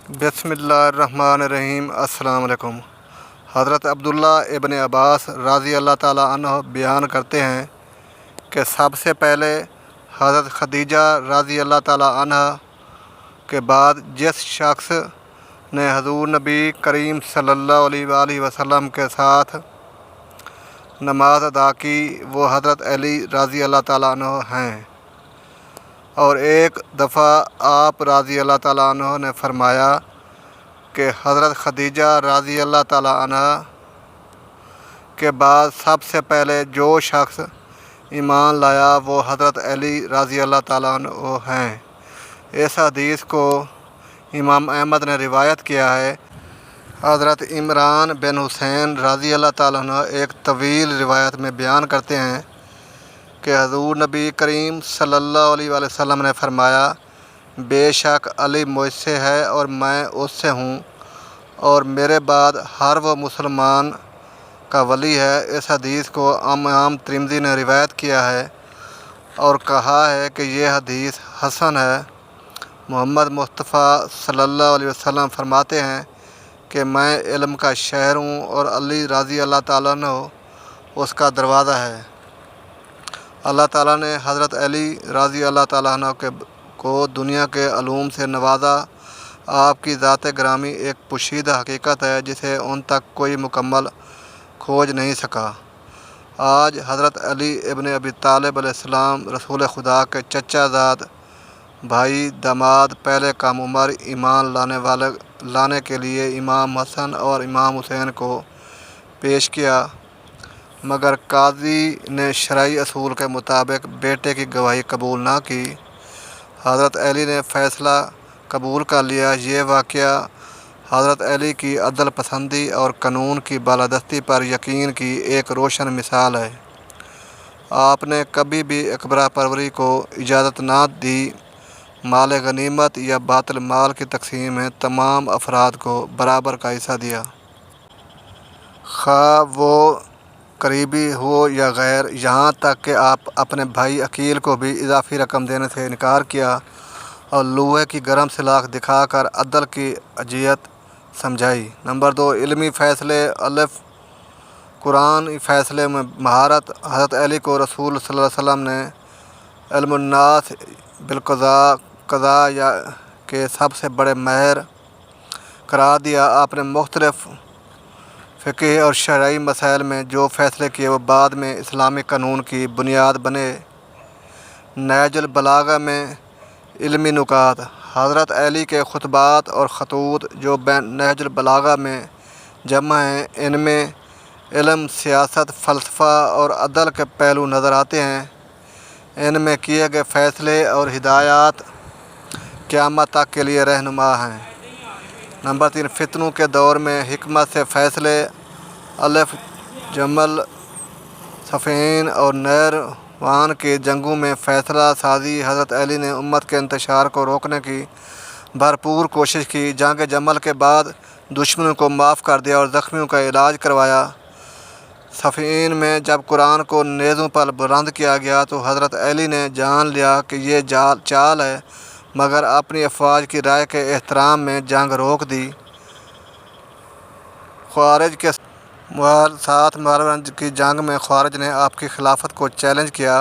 بسم اللہ الرحمن الرحیم۔ السلام علیکم۔ حضرت عبداللہ ابن عباس رضی اللہ تعالیٰ عنہ بیان کرتے ہیں کہ سب سے پہلے حضرت خدیجہ رضی اللہ تعالیٰ عنہ کے بعد جس شخص نے حضور نبی کریم صلی اللہ علیہ وآلہ وسلم کے ساتھ نماز ادا کی وہ حضرت علی رضی اللہ تعالیٰ عنہ ہیں، اور ایک دفعہ آپ رضی اللہ تعالیٰ عنہ نے فرمایا کہ حضرت خدیجہ رضی اللہ تعالیٰ عنہ کے بعد سب سے پہلے جو شخص ایمان لایا وہ حضرت علی رضی اللہ تعالیٰ عنہ ہیں۔ اس حدیث کو امام احمد نے روایت کیا ہے۔ حضرت عمران بن حسین رضی اللہ تعالیٰ عنہ ایک طویل روایت میں بیان کرتے ہیں کہ حضور نبی کریم صلی اللہ علیہ وآلہ وسلم نے فرمایا، بے شک علی مجھ سے ہے اور میں اس سے ہوں، اور میرے بعد ہر وہ مسلمان کا ولی ہے۔ اس حدیث کو امام ترمذی نے روایت کیا ہے اور کہا ہے کہ یہ حدیث حسن ہے۔ محمد مصطفیٰ صلی اللہ علیہ وسلم فرماتے ہیں کہ میں علم کا شہر ہوں اور علی رضی اللہ تعالیٰ عنہ اس کا دروازہ ہے۔ اللہ تعالیٰ نے حضرت علی رضی اللہ تعالیٰ عنہ کو دنیا کے علوم سے نوازا۔ آپ کی ذات گرامی ایک پوشیدہ حقیقت ہے جسے ان تک کوئی مکمل کھوج نہیں سکا۔ آج حضرت علی ابن ابی طالب علیہ السلام رسول خدا کے چچا زاد، بھائی، داماد، پہلے کم عمر ایمان لانے کے لیے امام حسن اور امام حسین کو پیش کیا، مگر قاضی نے شرعی اصول کے مطابق بیٹے کی گواہی قبول نہ کی۔ حضرت علی نے فیصلہ قبول کر لیا۔ یہ واقعہ حضرت علی کی عدل پسندی اور قانون کی بالادستی پر یقین کی ایک روشن مثال ہے۔ آپ نے کبھی بھی اکبر پروری کو اجازت نہ دی مال غنیمت یا باطل مال کی تقسیم میں تمام افراد کو برابر کا حصہ دیا، خواہ وہ قریبی ہو یا غیر، یہاں تک کہ آپ اپنے بھائی عقیل کو بھی اضافی رقم دینے سے انکار کیا اور لوہے کی گرم سلاخ دکھا کر عدل کی اجیت سمجھائی۔ نمبر 2، علمی فیصلے الف قرآن فیصلے میں مہارت۔ حضرت علی کو رسول صلی اللہ علیہ وسلم نے علم الناس قضاء کے سب سے بڑے ماہر قرار دیا۔ آپ نے مختلف فقہی اور شرعی مسائل میں جو فیصلے کیے وہ بعد میں اسلامی قانون کی بنیاد بنے۔ نہج البلاغہ میں علمی نکات۔ حضرت علی کے خطبات اور خطوط جو نہج البلاغہ میں جمع ہیں، ان میں علم، سیاست، فلسفہ اور عدل کے پہلو نظر آتے ہیں۔ ان میں کیے گئے فیصلے اور ہدایات قیامت تک کے لیے رہنما ہیں۔ نمبر 3، فتنوں کے دور میں حکمت سے فیصلے الف جمل، صفین اور نیروان کی جنگوں میں فیصلہ سازی۔ حضرت علی نے امت کے انتشار کو روکنے کی بھرپور کوشش کی۔ جنگ جمل کے بعد دشمنوں کو معاف کر دیا اور زخمیوں کا علاج کروایا۔ صفین میں جب قرآن کو نیزوں پر بلند کیا گیا تو حضرت علی نے جان لیا کہ یہ چال ہے، مگر اپنی افواج کی رائے کے احترام میں جنگ روک دی۔ خوارج کے ساتھ محرم کی جنگ میں خوارج نے آپ کی خلافت کو چیلنج کیا۔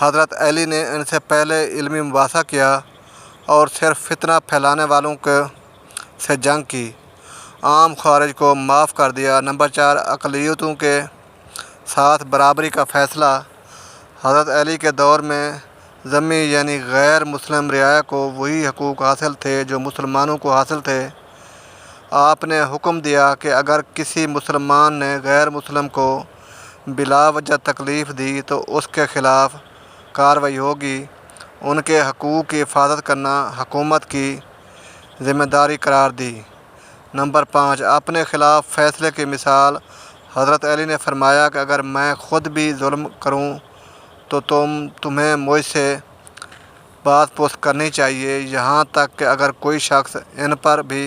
حضرت علی نے ان سے پہلے علمی مباحثہ کیا اور صرف فتنہ پھیلانے والوں سے جنگ کی۔ عام خوارج کو معاف کر دیا۔ نمبر 4، اقلیتوں کے ساتھ برابری کا فیصلہ۔ حضرت علی کے دور میں ذمی یعنی غیر مسلم رعایا کو وہی حقوق حاصل تھے جو مسلمانوں کو حاصل تھے۔ آپ نے حکم دیا کہ اگر کسی مسلمان نے غیر مسلم کو بلا وجہ تکلیف دی تو اس کے خلاف کارروائی ہوگی۔ ان کے حقوق کی حفاظت کرنا حکومت کی ذمہ داری قرار دی۔ نمبر 5، اپنے خلاف فیصلے کی مثال۔ حضرت علی نے فرمایا کہ اگر میں خود بھی ظلم کروں تو تمہیں مجھ سے بات پوچھ کرنی چاہیے، یہاں تک کہ اگر کوئی شخص ان پر بھی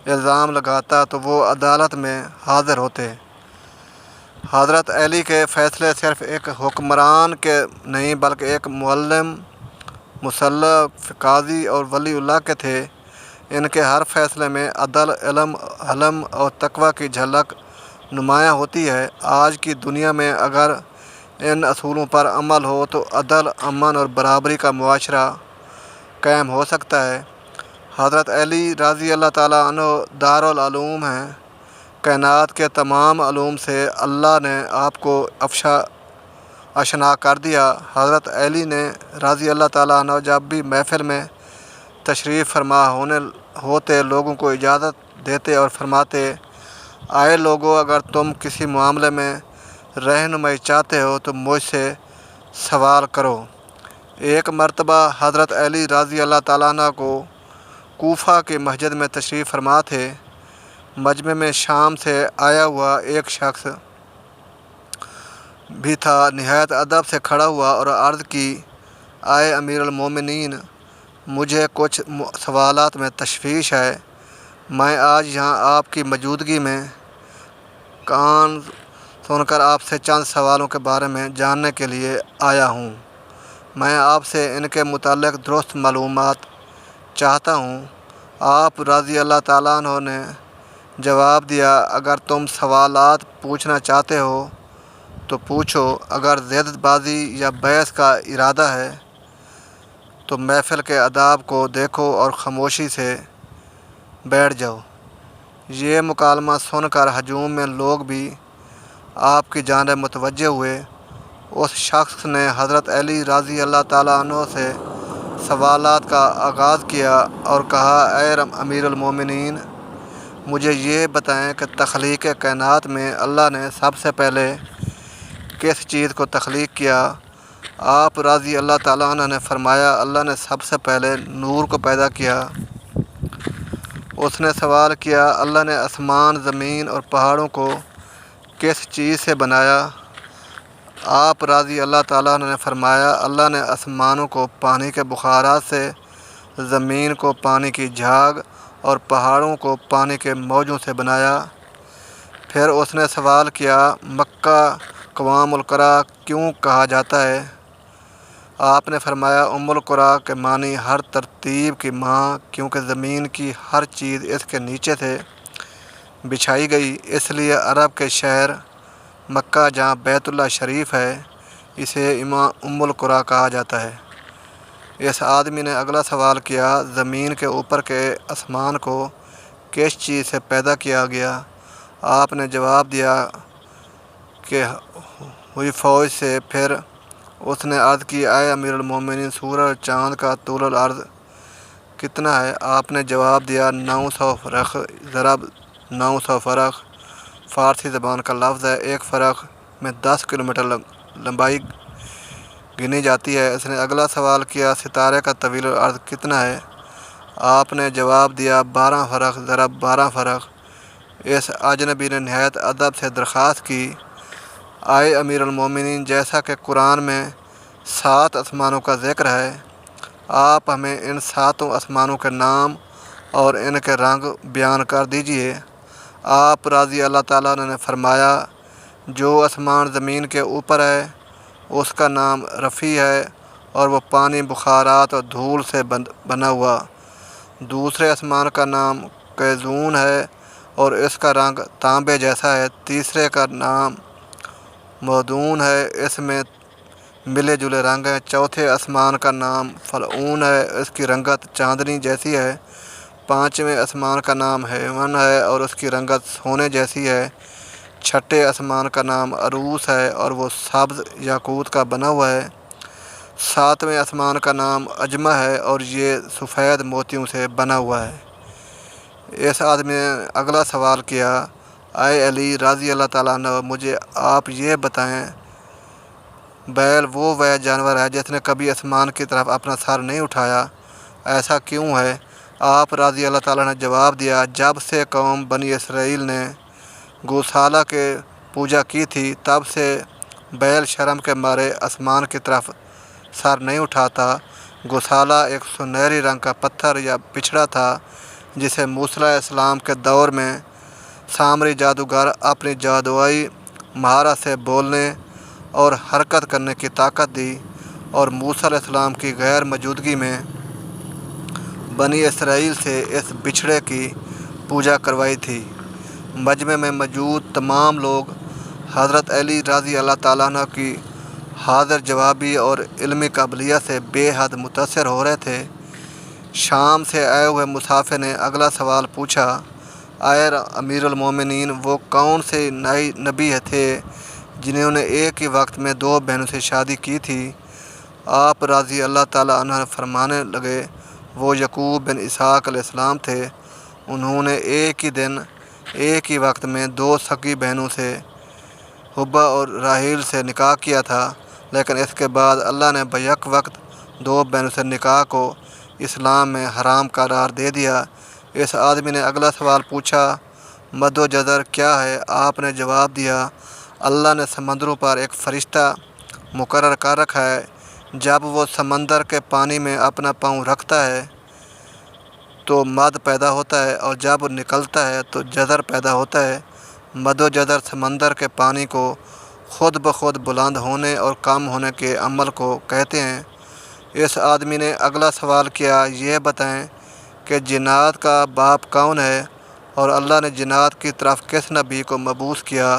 الزام لگاتا تو وہ عدالت میں حاضر ہوتے۔ حضرت علی کے فیصلے صرف ایک حکمران کے نہیں بلکہ ایک معلم، مصلح، قاضی اور ولی اللہ کے تھے۔ ان کے ہر فیصلے میں عدل، علم، حلم اور تقوی کی جھلک نمایاں ہوتی ہے۔ آج کی دنیا میں اگر ان اصولوں پر عمل ہو تو عدل، امن اور برابری کا معاشرہ قائم ہو سکتا ہے۔ حضرت علی رضی اللہ تعالیٰ عنہ دارالعلوم ہیں۔ کائنات کے تمام علوم سے اللہ نے آپ کو آشنا کر دیا۔ حضرت علی نے رضی اللہ تعالیٰ عنہ جب بھی محفل میں تشریف فرما ہوتے لوگوں کو اجازت دیتے اور فرماتے، آئے لوگو، اگر تم کسی معاملے میں رہنمائی چاہتے ہو تو مجھ سے سوال کرو۔ ایک مرتبہ حضرت علی رضی اللہ تعالیٰ عنہ کو کوفہ کی مسجد میں تشریف فرما تھے۔ مجمع میں شام سے آیا ہوا ایک شخص بھی تھا۔ نہایت ادب سے کھڑا ہوا اور عرض کی، اے امیر المومنین، مجھے کچھ سوالات میں تشویش ہے۔ میں آج یہاں آپ کی موجودگی میں کان سن کر آپ سے چند سوالوں کے بارے میں جاننے کے لیے آیا ہوں۔ میں آپ سے ان کے متعلق درست معلومات چاہتا ہوں۔ آپ رضی اللہ تعالیٰ عنہ نے جواب دیا، اگر تم سوالات پوچھنا چاہتے ہو تو پوچھو، اگر ضد بازی یا بحث کا ارادہ ہے تو محفل کے آداب کو دیکھو اور خاموشی سے بیٹھ جاؤ۔ یہ مکالمہ سن کر ہجوم میں لوگ بھی آپ کی جانب متوجہ ہوئے۔ اس شخص نے حضرت علی رضی اللہ تعالیٰ عنہ سے سوالات کا آغاز کیا اور کہا، اے امیر المومنین، مجھے یہ بتائیں کہ تخلیق کائنات میں اللہ نے سب سے پہلے کس چیز کو تخلیق کیا؟ آپ رضی اللہ تعالیٰ عنہ نے فرمایا، اللہ نے سب سے پہلے نور کو پیدا کیا۔ اس نے سوال کیا، اللہ نے آسمان، زمین اور پہاڑوں کو کس چیز سے بنایا؟ آپ رضی اللہ تعالیٰ عنہ نے فرمایا، اللہ نے آسمانوں کو پانی کے بخارات سے، زمین کو پانی کی جھاگ اور پہاڑوں کو پانی کے موجوں سے بنایا۔ پھر اس نے سوال کیا، مکہ قوام القرا کیوں کہا جاتا ہے؟ آپ نے فرمایا، ام القرا کے معنی ہر ترتیب کی ماں، کیونکہ زمین کی ہر چیز اس کے نیچے سے بچھائی گئی، اس لیے عرب کے شہر مکہ جہاں بیت اللہ شریف ہے، اسے ام القرا کہا جاتا ہے۔ اس آدمی نے اگلا سوال کیا، زمین کے اوپر کے آسمان کو کس چیز سے پیدا کیا گیا؟ آپ نے جواب دیا کہ ہوئی فوج سے۔ پھر اس نے عرض کی، اے امیر المومنین، سورج اور چاند کا طول العرض کتنا ہے؟ آپ نے جواب دیا، 900 فرخ ضرب 900 فرخ فارسی زبان کا لفظ ہے۔ ایک فرخ میں 10 کلومیٹر لمبائی گنی جاتی ہے۔ اس نے اگلا سوال کیا، ستارے کا طویل العرض کتنا ہے؟ آپ نے جواب دیا، 12 فرخ ضرب 12 فرخ۔ اس اجنبی نے نہایت ادب سے درخواست کی، اے امیر المومنین، جیسا کہ قرآن میں 7 آسمانوں کا ذکر ہے، آپ ہمیں ان 7 آسمانوں کے نام اور ان کے رنگ بیان کر دیجئے۔ آپ رضی اللہ تعالیٰ عنہ نے فرمایا، جو آسمان زمین کے اوپر ہے اس کا نام رفیع ہے اور وہ پانی، بخارات اور دھول سے بنا ہوا۔ دوسرے آسمان کا نام قیزون ہے اور اس کا رنگ تانبے جیسا ہے۔ تیسرے کا نام مودون ہے، اس میں ملے جلے رنگ ہیں۔ چوتھے آسمان کا نام فلعون ہے، اس کی رنگت چاندنی جیسی ہے۔ پانچویں آسمان کا نام ہیون ہے اور اس کی رنگت سونے جیسی ہے۔ چھٹے آسمان کا نام عروس ہے اور وہ سبز یاقوت کا بنا ہوا ہے۔ ساتویں آسمان کا نام اجمہ ہے اور یہ سفید موتیوں سے بنا ہوا ہے۔ اس آدمی نے اگلا سوال کیا، اے علی رضی اللہ تعالیٰ عنہ، مجھے آپ یہ بتائیں، بیل وہ جانور ہے جس نے کبھی آسمان کی طرف اپنا سر نہیں اٹھایا، ایسا کیوں ہے؟ آپ رضی اللہ تعالیٰ نے جواب دیا، جب سے قوم بنی اسرائیل نے گوسالہ کے پوجا کی تھی، تب سے بیل شرم کے مارے آسمان کی طرف سر نہیں اٹھاتا۔ گوسالہ ایک سنہری رنگ کا پتھر یا بچھڑا تھا جسے موسیٰ علیہ السلام کے دور میں سامری جادوگر اپنی جادوئی مہارت سے بولنے اور حرکت کرنے کی طاقت دی اور موسیٰ علیہ السلام کی غیر موجودگی میں بنی اسرائیل سے اس بچھڑے کی پوجا کروائی تھی۔ مجمع میں موجود تمام لوگ حضرت علی رضی اللہ تعالیٰ عنہ کی حاضر جوابی اور علمی قابلیت سے بے حد متاثر ہو رہے تھے۔ شام سے آئے ہوئے مسافر نے اگلا سوال پوچھا، اے امیر المومنین، وہ کون سے نئے نبی تھے جنہوں نے ایک ہی وقت میں 2 بہنوں سے شادی کی تھی؟ آپ رضی اللہ تعالیٰ عنہ فرمانے لگے، وہ یعقوب بن اسحاق علیہ السلام تھے۔ انہوں نے ایک ہی دن ایک ہی وقت میں 2 سگی بہنوں سے، حبہ اور راحیل سے نکاح کیا تھا، لیکن اس کے بعد اللہ نے بیک وقت 2 بہنوں سے نکاح کو اسلام میں حرام قرار دے دیا۔ اس آدمی نے اگلا سوال پوچھا، مد و جزر کیا ہے؟ آپ نے جواب دیا، اللہ نے سمندروں پر ایک فرشتہ مقرر کر رکھا ہے، جب وہ سمندر کے پانی میں اپنا پاؤں رکھتا ہے تو مد پیدا ہوتا ہے، اور جب وہ نکلتا ہے تو جزر پیدا ہوتا ہے۔ مد و جزر سمندر کے پانی کو خود بخود بلند ہونے اور کم ہونے کے عمل کو کہتے ہیں۔ اس آدمی نے اگلا سوال کیا، یہ بتائیں کہ جنات کا باپ کون ہے اور اللہ نے جنات کی طرف کس نبی کو مبعوث کیا؟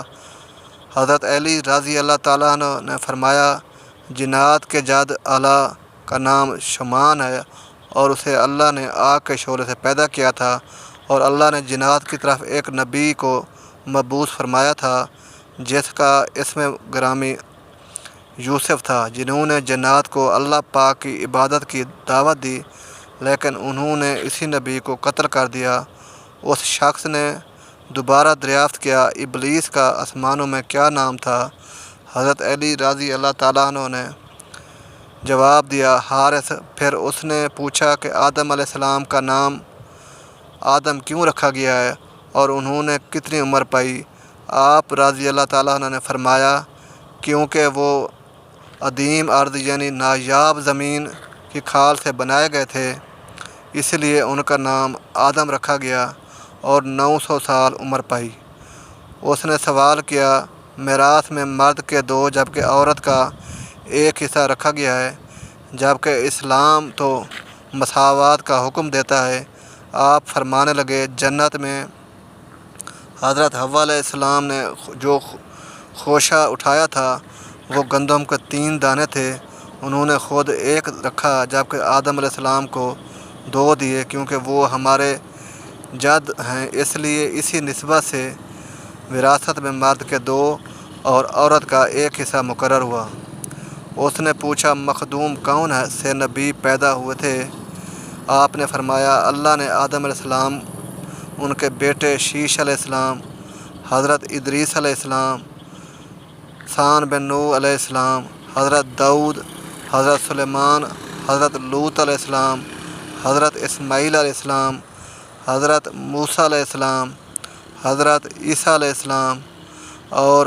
حضرت علی رضی اللہ تعالیٰ عنہ نے فرمایا، جنات کے جد اعلیٰ کا نام شمان ہے، اور اسے اللہ نے آگ کے شعلے سے پیدا کیا تھا، اور اللہ نے جنات کی طرف ایک نبی کو مبعوث فرمایا تھا جس کا اسم گرامی یوسف تھا، جنہوں نے جنات کو اللہ پاک کی عبادت کی دعوت دی، لیکن انہوں نے اسی نبی کو قتل کر دیا۔ اس شخص نے دوبارہ دریافت کیا، ابلیس کا آسمانوں میں کیا نام تھا؟ حضرت علی رضی اللہ تعالیٰ عنہ نے جواب دیا، حارث۔ پھر اس نے پوچھا کہ آدم علیہ السلام کا نام آدم کیوں رکھا گیا ہے اور انہوں نے کتنی عمر پائی؟ آپ رضی اللہ تعالیٰ عنہ نے فرمایا، کیونکہ وہ عدیم ارض یعنی نایاب زمین کی کھال سے بنائے گئے تھے، اس لیے ان کا نام آدم رکھا گیا، اور 900 سال عمر پائی۔ اس نے سوال کیا، میراث میں مرد کے 2 جبکہ عورت کا 1 حصہ رکھا گیا ہے، جبکہ اسلام تو مساوات کا حکم دیتا ہے۔ آپ فرمانے لگے، جنت میں حضرت حوا علیہ السلام نے جو خوشہ اٹھایا تھا وہ گندم کے 3 دانے تھے، انہوں نے خود 1 رکھا، جبکہ آدم علیہ السلام کو 2 دیے، کیونکہ وہ ہمارے جد ہیں، اس لیے اسی نسبت سے وراثت میں مرد کے 2 اور عورت کا 1 حصہ مقرر ہوا۔ اس نے پوچھا، مخدوم کون سے نبی پیدا ہوئے تھے؟ آپ نے فرمایا، اللہ نے آدم علیہ السلام، ان کے بیٹے شیش علیہ السلام، حضرت ادریس علیہ السلام، سان بن نوح علیہ السلام، حضرت داؤد، حضرت سلیمان، حضرت لوط علیہ السلام، حضرت اسماعیل علیہ السلام، حضرت موسیٰ علیہ السلام، حضرت عیسیٰ علیہ السلام اور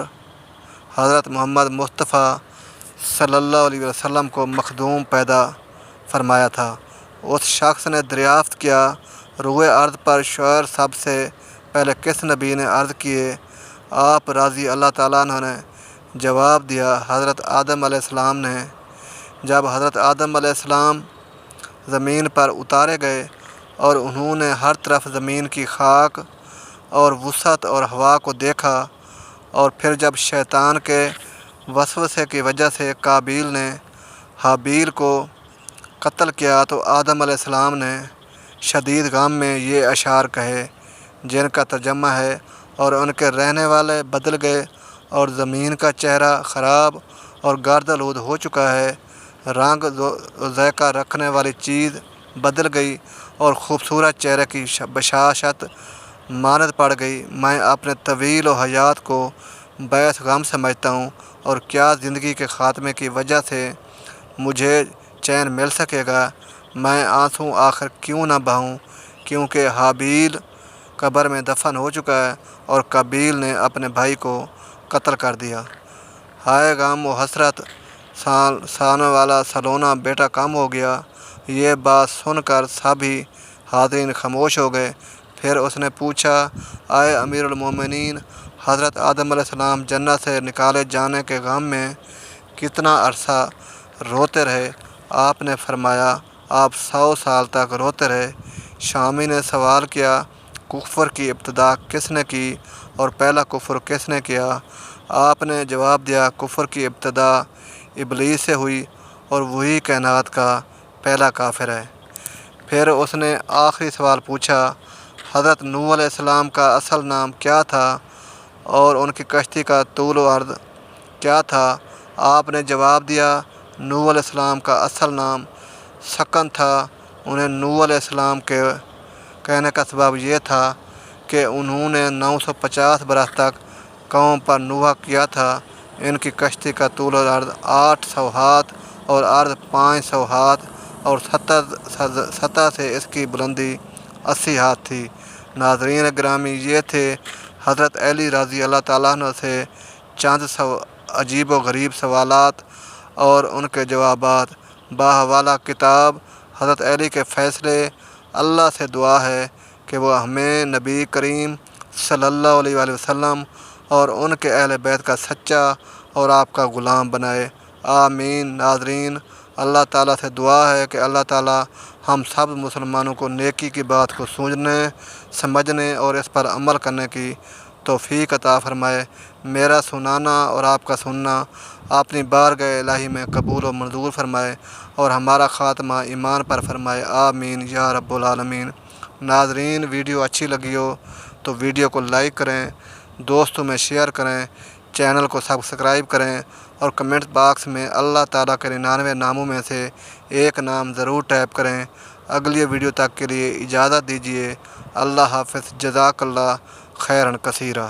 حضرت محمد مصطفیٰ صلی اللہ علیہ وسلم کو مخدوم پیدا فرمایا تھا۔ اس شخص نے دریافت کیا، روئے ارض پر شعر سب سے پہلے کس نبی نے عرض کیے؟ آپ رضی اللہ تعالیٰ عنہ نے جواب دیا، حضرت آدم علیہ السلام نے۔ جب حضرت آدم علیہ السلام زمین پر اتارے گئے اور انہوں نے ہر طرف زمین کی خاک اور وسعت اور ہوا کو دیکھا، اور پھر جب شیطان کے وسوسے کی وجہ سے قابیل نے حابیل کو قتل کیا تو آدم علیہ السلام نے شدید غم میں یہ اشعار کہے، جن کا ترجمہ ہے، اور ان کے رہنے والے بدل گئے، اور زمین کا چہرہ خراب اور گرد آلود ہو چکا ہے، رنگ و ذائقہ رکھنے والی چیز بدل گئی، اور خوبصورت چہرے کی بشاشت مانند پڑ گئی۔ میں اپنے طویل و حیات کو باعث غم سمجھتا ہوں، اور کیا زندگی کے خاتمے کی وجہ سے مجھے چین مل سکے گا؟ میں آنسو آخر کیوں نہ بہاؤں، کیونکہ حابیل قبر میں دفن ہو چکا ہے اور قابیل نے اپنے بھائی کو قتل کر دیا۔ ہائے غم و حسرت، سانے والا سلونا بیٹا کم ہو گیا۔ یہ بات سن کر سبھی حاضرین خاموش ہو گئے۔ پھر اس نے پوچھا، اے امیر المومنین، حضرت آدم علیہ السلام جنت سے نکالے جانے کے غم میں کتنا عرصہ روتے رہے؟ آپ نے فرمایا، آپ 100 سال تک روتے رہے۔ شامی نے سوال کیا، کفر کی ابتدا کس نے کی اور پہلا کفر کس نے کیا؟ آپ نے جواب دیا، کفر کی ابتدا ابلیس سے ہوئی اور وہی کائنات کا پہلا کافر ہے۔ پھر اس نے آخری سوال پوچھا، حضرت نوح علیہ السلام کا اصل نام کیا تھا اور ان کی کشتی کا طول و عرض کیا تھا؟ آپ نے جواب دیا، نوح علیہ السلام کا اصل نام سکن تھا۔ انہیں نوح علیہ السلام کے کہنے کا سبب یہ تھا کہ انہوں نے 950 برس تک قوم پر نوحہ کیا تھا۔ ان کی کشتی کا طول و عرض 800 ہاتھ اور عرض 500 ہاتھ اور سطح سے اس کی بلندی 80 ہاتھ تھی۔ ناظرین گرامی، یہ تھے حضرت علی رضی اللہ تعالیٰ عنہ سے چند عجیب و غریب سوالات اور ان کے جوابات۔ باحوالہ کتاب حضرت علی کے فیصلے۔ اللہ سے دعا ہے کہ وہ ہمیں نبی کریم صلی اللہ علیہ وآلہ وسلم اور ان کے اہل بیت کا سچا اور آپ کا غلام بنائے، آمین۔ ناظرین، اللہ تعالیٰ سے دعا ہے کہ اللہ تعالیٰ ہم سب مسلمانوں کو نیکی کی بات کو سوچنے، سمجھنے اور اس پر عمل کرنے کی توفیق عطا فرمائے۔ میرا سنانا اور آپ کا سننا اپنی بارگاہ الہی میں قبول و منظور فرمائے اور ہمارا خاتمہ ایمان پر فرمائے، آمین یا رب العالمین۔ ناظرین، ویڈیو اچھی لگی ہو تو ویڈیو کو لائک کریں، دوستوں میں شیئر کریں، چینل کو سبسکرائب کریں اور کمنٹ باکس میں اللہ تعالیٰ کے 99 ناموں میں سے ایک نام ضرور ٹائپ کریں۔ اگلی ویڈیو تک کے لیے اجازت دیجیے۔ اللہ حافظ، جزاک اللہ خیرن کثیرہ۔